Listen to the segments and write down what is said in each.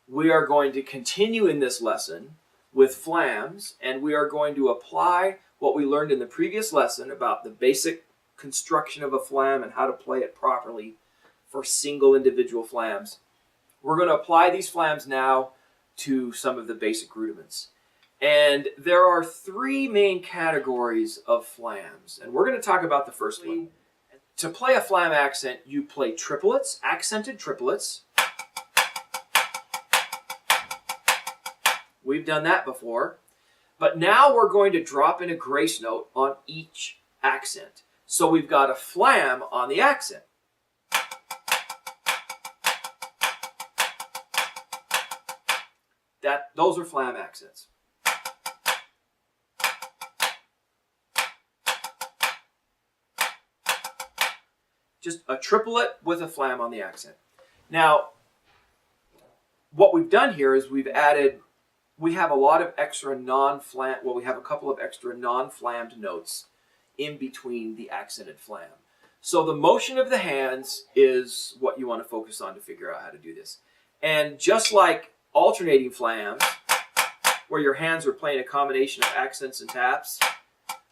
we are going to continue in this lesson with flams, and we are going to apply what we learned in the previous lesson about the basic construction of a flam and how to play it properly for single individual flams. We're going to apply these flams now to some of the basic rudiments. And there are three main categories of flams, and we're going to talk about the first one. To play a flam accent, you play triplets, accented triplets. We've done that before. But now we're going to drop in a grace note on each accent. So we've got a flam on the accent. Those are flam accents. Just a triplet with a flam on the accent. Now, what we've done here is we have a lot of extra non-flam, well, we have a couple of extra non-flammed notes in between the accented flam. So the motion of the hands is what you want to focus on to figure out how to do this. And just like alternating flams, where your hands are playing a combination of accents and taps,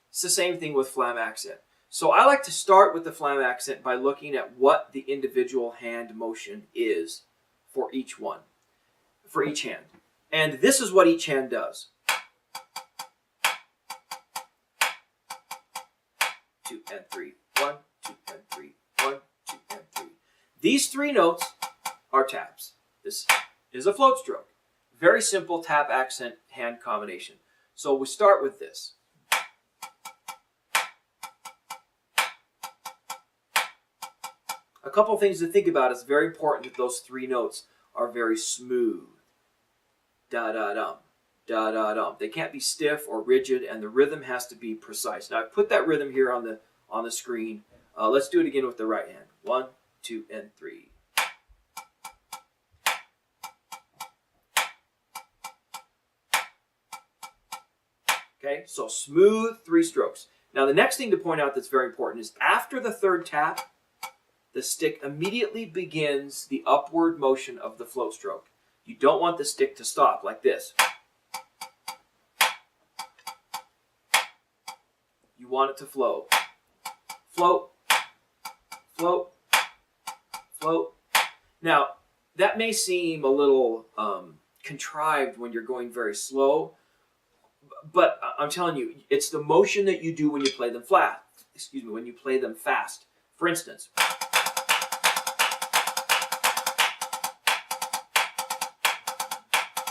it's the same thing with flam accent. So I like to start with the flam accent by looking at what the individual hand motion is for each one, for each hand. And this is what each hand does. 2 and 3, 1, 2 and 3, 1, 2 and 3. These three notes are taps. This is a float stroke. Very simple tap accent hand combination. So we start with this. A couple things to think about. It's very important that those three notes are very smooth. Da-da-dum, da-da-dum. They can't be stiff or rigid, and the rhythm has to be precise. Now, I've put that rhythm here on the screen. Let's do it again with the right hand. 1, 2, and 3. Okay, so smooth three strokes. Now, the next thing to point out that's very important is after the third tap, the stick immediately begins the upward motion of the float stroke. You don't want the stick to stop like this. You want it to flow. Float, float, float. Now, that may seem a little contrived when you're going very slow, but I'm telling you, it's the motion that you do when you play them flat. Excuse me, when you play them fast. For instance,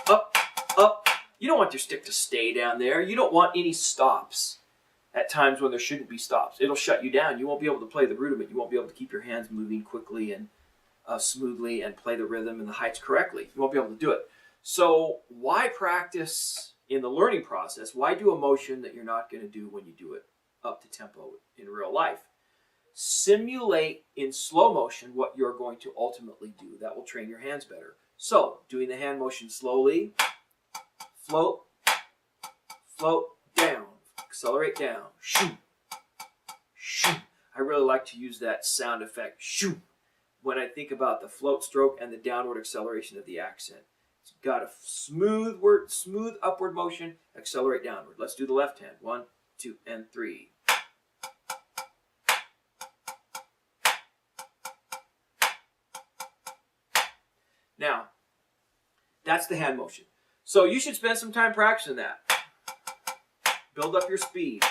up, up. You don't want your stick to stay down there. You don't want any stops at times when there shouldn't be stops. It'll shut you down. You won't be able to play the rudiment. You won't be able to keep your hands moving quickly and smoothly and play the rhythm and the heights correctly. You won't be able to do it. So why practice in the learning process? Why do a motion that you're not going to do when you do it up to tempo in real life? Simulate in slow motion what you're going to ultimately do. That will train your hands better. So, doing the hand motion slowly, float, float, down, accelerate down, shoo, shoo. I really like to use that sound effect, shoo, when I think about the float stroke and the downward acceleration of the accent. It's got a smooth upward motion, accelerate downward. Let's do the left hand. 1, 2, and 3. Now, that's the hand motion. So you should spend some time practicing that. Build up your speed.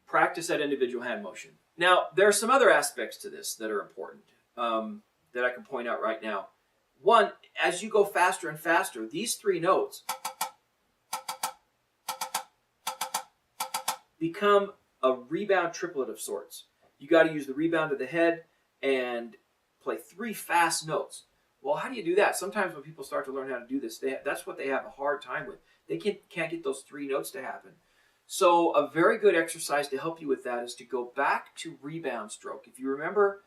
Practice that individual hand motion. Now, there are some other aspects to this that are important that I can point out right now. One, as you go faster and faster, these three notes become a rebound triplet of sorts. You got to use the rebound of the head and play three fast notes. Well, how do you do that? Sometimes when people start to learn how to do this, that's what they have a hard time with. They can't get those three notes to happen. So a very good exercise to help you with that is to go back to rebound stroke. If you remember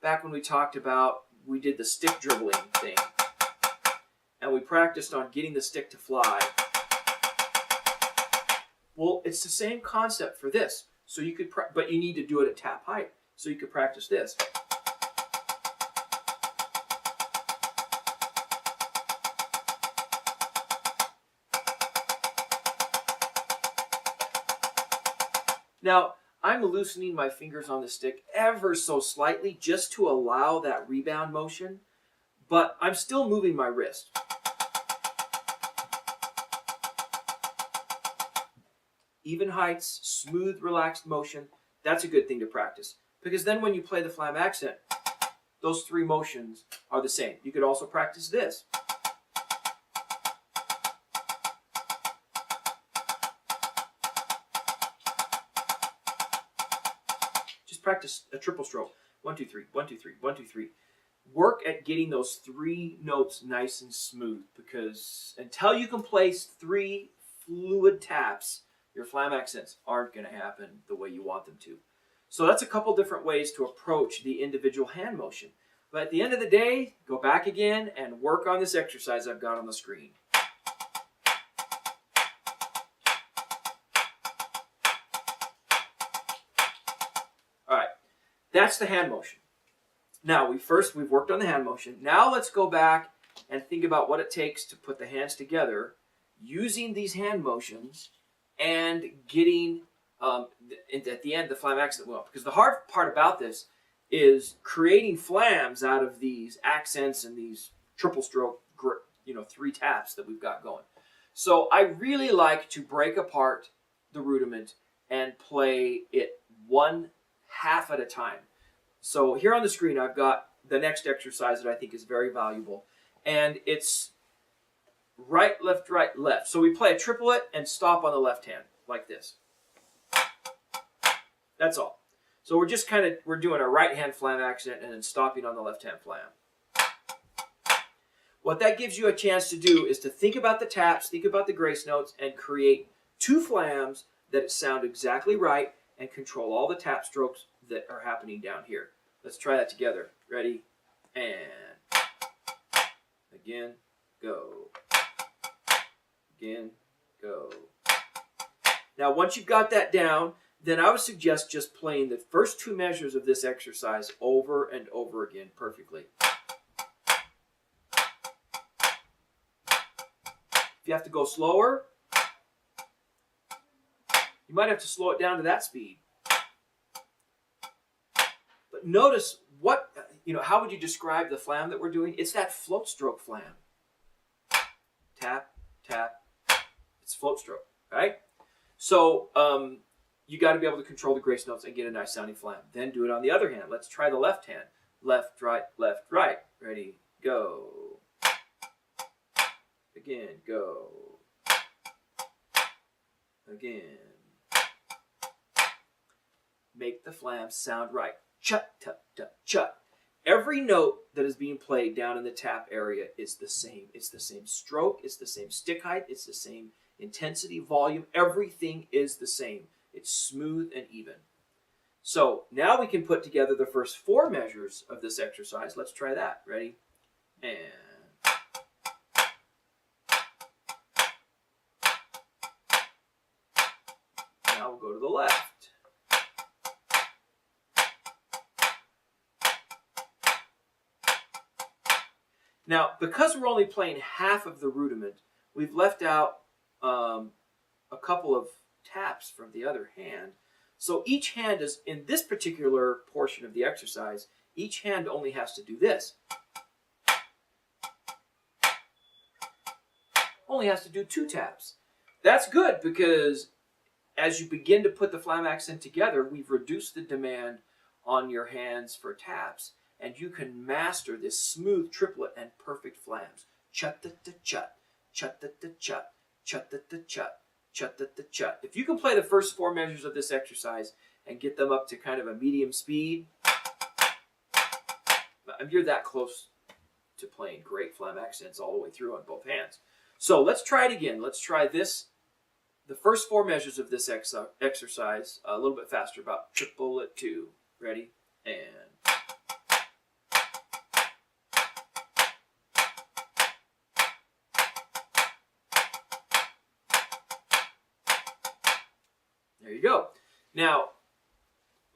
back when we talked about, we did the stick dribbling thing, and we practiced on getting the stick to fly. Well, it's the same concept for this. So you could, but you need to do it at tap height. So you could practice this. Now, I'm loosening my fingers on the stick ever so slightly just to allow that rebound motion, but I'm still moving my wrist. Even heights, smooth, relaxed motion, that's a good thing to practice. Because then when you play the Flam accent, those three motions are the same. You could also practice this. Just practice a triple stroke. 1, 2, 3, 1, 2, 3, 1, 2, 3. Work at getting those three notes nice and smooth, because until you can place three fluid taps, your Flam accents aren't going to happen the way you want them to. So that's a couple different ways to approach the individual hand motion. But at the end of the day, go back again and work on this exercise I've got on the screen. All right, that's the hand motion. Now, we've worked on the hand motion. Now let's go back and think about what it takes to put the hands together using these hand motions and getting, at the end, the Flam accent well. Because the hard part about this is creating flams out of these accents and these triple stroke, three taps that we've got going. So I really like to break apart the rudiment and play it 1/2 at a time. So here on the screen, I've got the next exercise that I think is very valuable. And it's right, left, right, left. So we play a triplet and stop on the left hand, like this. That's all. So we're doing a right hand Flam accent and then stopping on the left hand Flam. What that gives you a chance to do is to think about the taps, think about the grace notes, and create two Flams that sound exactly right and control all the tap strokes that are happening down here. Let's try that together. Ready? And again, go. Again, go. Now, once you've got that down, then I would suggest just playing the first two measures of this exercise over and over again perfectly. If you have to go slower, you might have to slow it down to that speed. But notice how would you describe the Flam that we're doing? It's that float stroke Flam. Tap, tap. It's float stroke, right? So you got to be able to control the grace notes and get a nice sounding Flam. Then do it on the other hand. Let's try the left hand. Left, right, left, right. Ready, go. Again, go. Again. Make the Flam sound right. Chut, tut, tut, chut. Every note that is being played down in the tap area is the same. It's the same stroke. It's the same stick height. It's the same intensity, volume. Everything is the same. It's smooth and even. So now we can put together the first four measures of this exercise. Let's try that. Ready? And now we'll go to the left. Now, because we're only playing half of the rudiment, we've left out a couple of taps from the other hand. So each hand is, in this particular portion of the exercise, each hand only has to do this. Only has to do two taps. That's good because as you begin to put the Flam accent together, we've reduced the demand on your hands for taps. And you can master this smooth triplet and perfect Flams. Chut-da-da-chut, chut-da-da-chut, chut-da-da-chut, chut-da-da-chut. If you can play the first four measures of this exercise and get them up to kind of a medium speed, you're that close to playing great Flam accents all the way through on both hands. So let's try it again. Let's try this. The first four measures of this exercise a little bit faster, about triplet 2. Ready? And there you go. Now,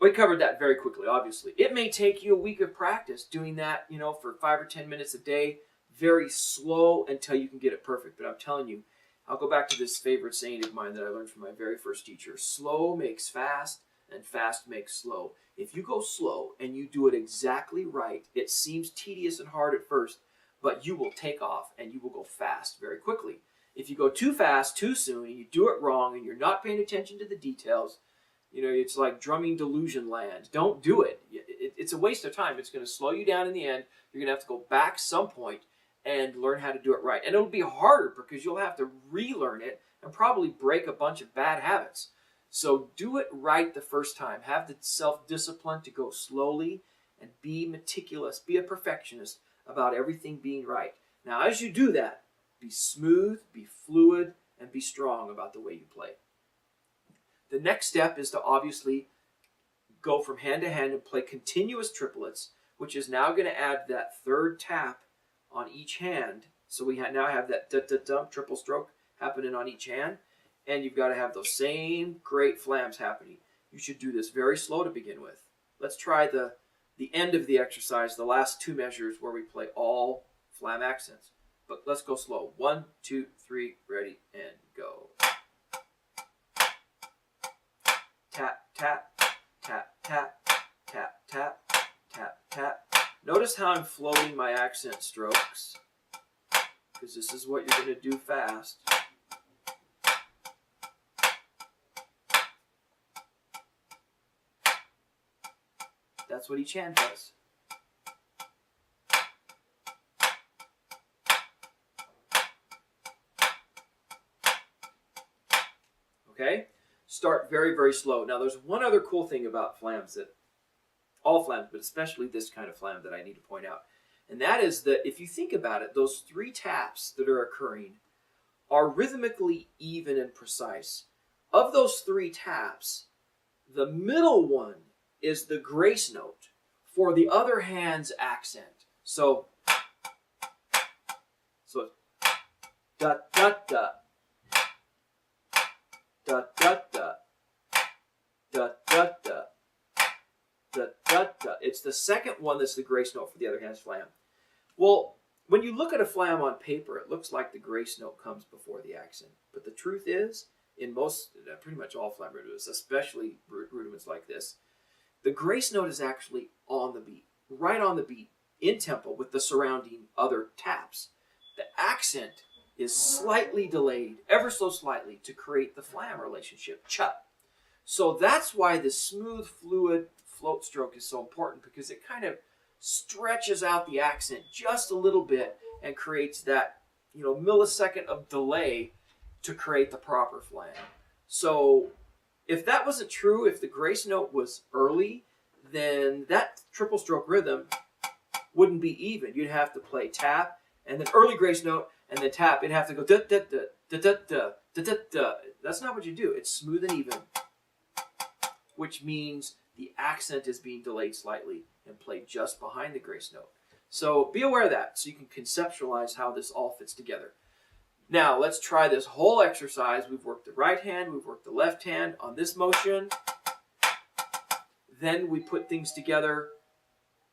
We covered that very quickly, obviously. It may take you a week of practice doing that, for 5 or 10 minutes a day, very slow until you can get it perfect. But I'm telling you, I'll go back to this favorite saying of mine that I learned from my very first teacher. Slow makes fast, and fast makes slow. If you go slow and you do it exactly right, it seems tedious and hard at first, but you will take off and you will go fast very quickly. If you go too fast, too soon, and you do it wrong, and you're not paying attention to the details, it's like drumming delusion land. Don't do it. It's a waste of time. It's going to slow you down in the end. You're going to have to go back some point and learn how to do it right. And it'll be harder because you'll have to relearn it and probably break a bunch of bad habits. So do it right the first time. Have the self-discipline to go slowly and be meticulous. Be a perfectionist about everything being right. Now, as you do that, be smooth, be fluid, and be strong about the way you play. The next step is to obviously go from hand to hand and play continuous triplets, which is now going to add that third tap on each hand. So we now have that da-da-dum triple stroke happening on each hand, and you've got to have those same great flams happening. You should do this very slow to begin with. Let's try the end of the exercise, the last 2 measures where we play all flam accents. But let's go slow. 1, 2, 3, ready, and go. Tap, tap, tap, tap, tap, tap, tap, tap. Notice how I'm floating my accent strokes, because this is what you're going to do fast. That's what each hand does. Okay? Start very, very slow. Now, there's one other cool thing about flams, that all flams, but especially this kind of flam, that I need to point out. And that is that if you think about it, those 3 taps that are occurring are rhythmically even and precise. Of those 3 taps, the middle one is the grace note for the other hand's accent. So it's da da da, da da da, da da da, da da da. It's the second one that's the grace note for the other hand's flam. Well, when you look at a flam on paper, it looks like the grace note comes before the accent. But the truth is, in pretty much all flam rudiments, especially rudiments like this, the grace note is actually on the beat, right on the beat, in tempo with the surrounding other taps. The accent is slightly delayed, ever so slightly, to create the flam relationship, cha. So that's why the smooth, fluid float stroke is so important, because it kind of stretches out the accent just a little bit and creates that, millisecond of delay to create the proper flam. So if that wasn't true, if the grace note was early, then that triple stroke rhythm wouldn't be even. You'd have to play tap, and then early grace note, and then tap. You'd have to go da da da da da da da da da. That's not what you do. It's smooth and even, which means the accent is being delayed slightly and played just behind the grace note. So be aware of that, so you can conceptualize how this all fits together. Now, let's try this whole exercise. We've worked the right hand, we've worked the left hand on this motion. Then we put things together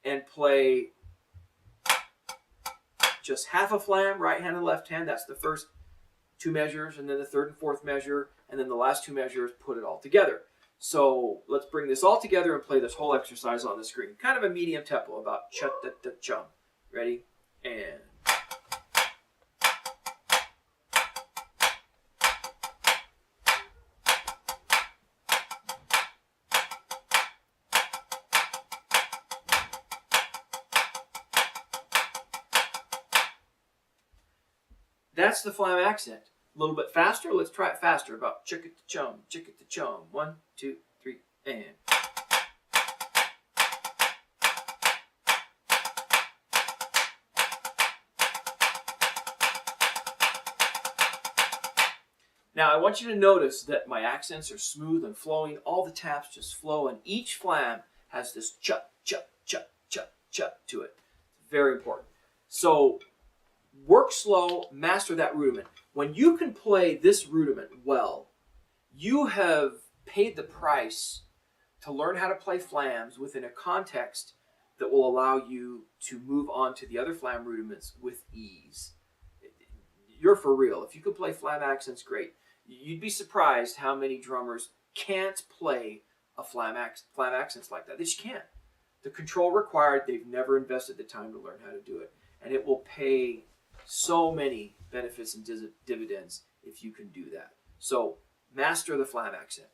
and play just half a flam, right hand and left hand. That's the first 2 measures, and then the third and fourth measure, and then the last 2 measures, put it all together. So let's bring this all together and play this whole exercise on the screen. Kind of a medium tempo, about cha-da-da-chum. Ready? And... That's the flam accent. A little bit faster. Let's try it faster. About chick-a-chum, chick-a-chum. 1, 2, 3, and... Now, I want you to notice that my accents are smooth and flowing. All the taps just flow, and each flam has this cha, cha, cha, cha, cha to it. It's very important. So, work slow, master that rudiment. When you can play this rudiment well, you have paid the price to learn how to play flams within a context that will allow you to move on to the other flam rudiments with ease. You're for real. If you could play flam accents, great. You'd be surprised how many drummers can't play a flam accents like that. They just can't. The control required, they've never invested the time to learn how to do it. And it will pay so many benefits and dividends if you can do that. So master the flam accent.